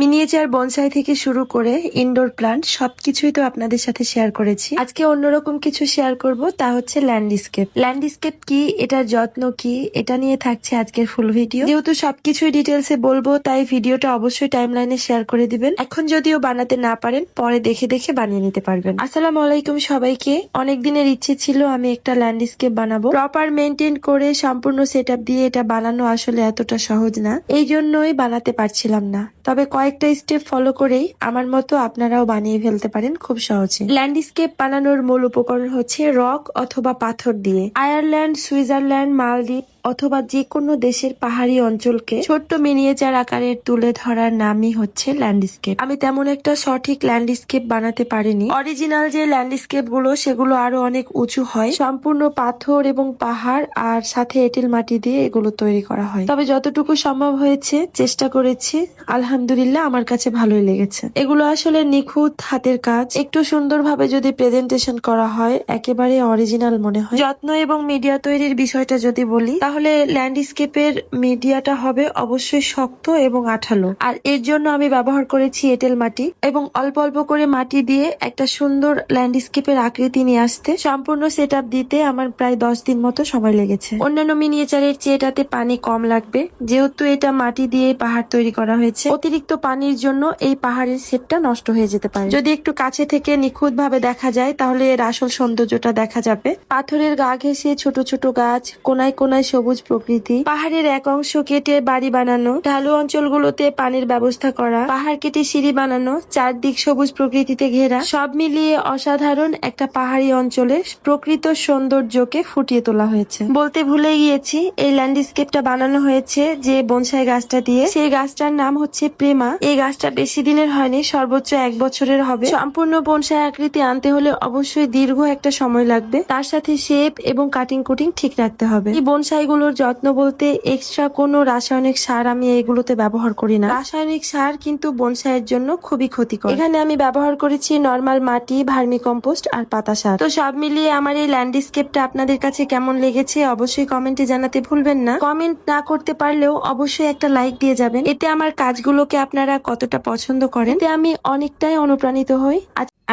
Miniature bonsai থেকে শুরু করে ইনডোর প্লান্ট সবকিছুই তো আপনাদের সাথে শেয়ার করেছি। আজকে অন্যরকম কিছু শেয়ার করব, তা হচ্ছে ল্যান্ডস্কেপ। ল্যান্ডস্কেপ কি, এটার যত্ন কি, এটা নিয়ে থাকছে আজকের ফুল ভিডিও। যেহেতু সবকিছুই ডিটেলসে বলবো, তাই ভিডিওটা অবশ্যই টাইমলাইনে শেয়ার করে দিবেন। এখন যদিও বানাতে না পারেন, পরে দেখে দেখে বানিয়ে নিতে পারবেন। আসসালামু আলাইকুম সবাইকে। অনেক দিনের ইচ্ছে ছিল আমি একটা ল্যান্ডস্কেপ বানাবো। প্রপার মেনটেন করে সম্পূর্ণ সেটআপ দিয়ে এটা বানানো আসলে এতটা সহজ না, এই জন্যই বানাতে পারছিলাম না। তবে কয়েকটা স্টেপ ফলো করেই আমার মতো আপনারাও বানিয়ে ফেলতে পারেন খুব সহজে। ল্যান্ডস্কেপ বানানোর মূল উপকরণ হচ্ছে রক অথবা পাথর দিয়ে। আয়ারল্যান্ড, সুইজারল্যান্ড, মালদ্বীপ অথবা যে কোনো দেশের পাহাড়ি অঞ্চলকে ছোট্ট মিনিয়েচার আকারের তুলে ধরার নামই হচ্ছে ল্যান্ডস্কেপ। আমি তেমন একটা সঠিক ল্যান্ডস্কেপ বানাতে পারিনি। অরিজিনাল যে ল্যান্ডস্কেপ গুলো সেগুলো আরো অনেক উঁচু হয়, সম্পূর্ণ পাথর এবং পাহাড় আর সাথে এঁটেল মাটি দিয়ে এগুলো তৈরি করা হয়। তবে যতটুকু সম্ভব হয়েছে চেষ্টা করেছি, আলহামদুলিল্লাহ আমার কাছে ভালোই লেগেছে। এগুলো আসলে নিখুঁত হাতের কাজ, একটু সুন্দরভাবে যদি প্রেজেন্টেশন করা হয় একেবারে অরিজিনাল মনে হয়। যত্ন এবং মিডিয়া তৈরির বিষয়টা যদি বলি, তাহলে ল্যান্ডস্কেপের মিডিয়াটা হবে অবশ্যই শক্ত এবং আঠালো। আর এর জন্য আমি ব্যবহার করেছি এঁটেল মাটি এবং অল্প অল্প করে মাটি দিয়ে একটা সুন্দর ল্যান্ডস্কেপের আকৃতি নিয়ে আসতে সম্পূর্ণ সেটআপ দিতে আমার প্রায় 10 দিন মতো সময় লেগেছে। অন্যান্য মিনিয়েচারের চেয়ে এটাতে পানি কম লাগবে, যেহেতু এটা মাটি দিয়ে পাহাড় তৈরি করা হয়েছে। অতিরিক্ত পানির জন্য এই পাহাড়ের শেপটা নষ্ট হয়ে যেতে পারে। যদি একটু কাছে থেকে নিখুঁত ভাবে দেখা যায় তাহলে এর আসল সৌন্দর্যটা দেখা যাবে। পাথরের গা ঘেঁষে ছোট ছোট গাছ, কোনায় কোনায় সবুজ প্রকৃতি, পাহাড়ের এক অংশ কেটে বাড়ি বানানো, ঢালু অঞ্চলগুলোতে পানির ব্যবস্থা করা, পাহাড় কেটে সিঁড়ি বানানো, চারদিক সবুজ প্রকৃতিতে ঘেরা, সব মিলিয়ে অসাধারণ একটা পাহাড়ি অঞ্চলের প্রকৃত সৌন্দর্যকে ফুটিয়ে তোলা হয়েছে। বলতে ভুলে গিয়েছি, এই ল্যান্ডস্কেপটা বানানো হয়েছে যে বনসাই গাছটা দিয়ে। সেই গাছটার নাম হচ্ছে প্রেমা। এই গাছটা বেশি দিনের হয়নি, সর্বোচ্চ 1 বছরের হবে। সম্পূর্ণ বনসাই আকৃতি আনতে হলে অবশ্যই দীর্ঘ একটা সময় লাগবে। তার সাথে শেপ এবং কাটিং কুটিং ঠিক রাখতে হবে। এই বনসাই গুলোর যত্ন বলতে এক্সট্রা কোনো রাসায়নিক সার আমি এইগুলোতে ব্যবহার করি না। রাসায়নিক সার কিন্তু বনসাইয়ের জন্য খুবই ক্ষতিকর। এখানে আমি ব্যবহার করেছি নর্মাল মাটি, ভার্মি কম্পোস্ট আর পাতা সার। তো সব মিলিয়ে আমার এই ল্যান্ডস্কেপটা আপনাদের কাছে কেমন লেগেছে অবশ্যই কমেন্টে জানাতে ভুলবেন না। কমেন্ট না করতে পারলেও অবশ্যই একটা লাইক দিয়ে যাবেন। এতে আমার কাজগুলোকে আপনারা কতটা পছন্দ করেন এতে আমি অনেকটাই অনুপ্রাণিত হই।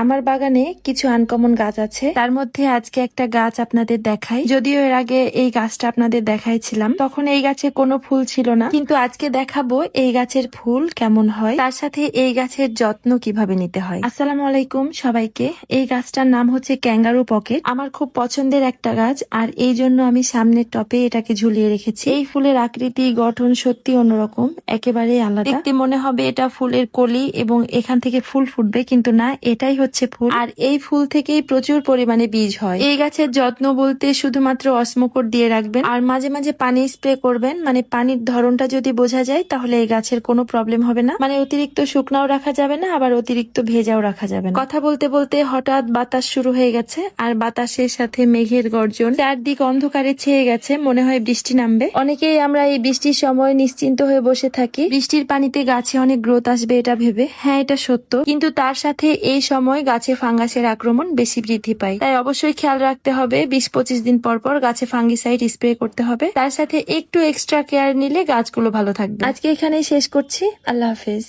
আমার বাগানে কিছু আনকমন গাছ আছে, তার মধ্যে আজকে একটা গাছ আপনাদের দেখাই। যদিও এর আগে এই গাছটা আপনাদের দেখাইছিলাম, তখন এই গাছে কোনো ফুল ছিল না, কিন্তু আজকে দেখাবো এই গাছের ফুল কেমন হয়, তার সাথে এই গাছের যত্ন কিভাবে নিতে হয়। আসসালামু আলাইকুম সবাইকে। এই গাছটার নাম হচ্ছে ক্যাঙ্গারু পকেট। আমার খুব পছন্দের একটা গাছ, আর এই জন্য আমি সামনের টপে এটাকে ঝুলিয়ে রেখেছি। এই ফুলের আকৃতি গঠন সত্যি অন্যরকম, একেবারে আলাদা। দেখতে মনে হবে এটা ফুলের কলি এবং এখান থেকে ফুল ফুটবে, কিন্তু না, এটাই হচ্ছে ফুল। আর এই ফুল থেকেই প্রচুর পরিমাণে বীজ হয়। এই গাছের যত্ন বলতে শুধুমাত্র অসমোকোট দিয়ে রাখবেন আর মাঝে মাঝে পানি স্প্রে করবেন। মানে পানির ধরনটা যদি বোঝা যায় তাহলে এই গাছের কোনো প্রবলেম হবে না। মানে অতিরিক্ত শুকনাও রাখা যাবে না, আবার অতিরিক্ত ভেজাও রাখা যাবে না। কথা বলতে বলতে হঠাৎ বাতাস শুরু হয়ে গেছে, আর বাতাসের সাথে মেঘের গর্জন, চারদিক অন্ধকারে ছেয়ে গেছে, মনে হয় বৃষ্টি নামবে। অনেকেই আমরা এই বৃষ্টির সময় নিশ্চিন্ত হয়ে বসে থাকি, বৃষ্টির পানিতে গাছে অনেক গ্রোথ আসবে এটা ভেবে। হ্যাঁ, এটা সত্য, কিন্তু তার সাথে এই সময় গাছে ফাঙ্গাসের আক্রমণ বেশি বৃদ্ধি পায়। তাই অবশ্যই খেয়াল রাখতে হবে, 20-25 দিন পর পর গাছে ফাঙ্গিসাইড স্প্রে করতে হবে। তার সাথে একটু এক্সট্রা কেয়ার নিলে গাছগুলো ভালো থাকবে। আজকে এখানেই শেষ করছি। আল্লাহ হাফেজ।